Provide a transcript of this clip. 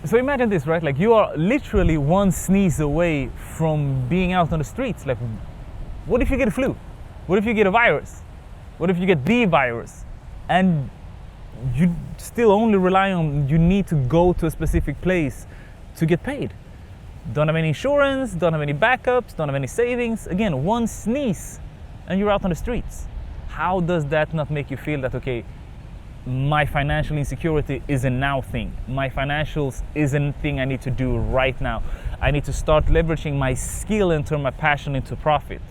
So imagine this, right? Like, you are literally one sneeze away from being out on the streets. Like, what if you get a flu? What if you get a virus? What if you get the virus? And you still only rely on, you need to go to a specific place to get paid. Don't have any insurance, don't have any backups, don't have any savings. Again, one sneeze and you're out on the streets. How does that not make you feel that, okay, my financial insecurity is a now thing. My financials is a thing I need to do right now. I need to start leveraging my skill and turn my passion into profit.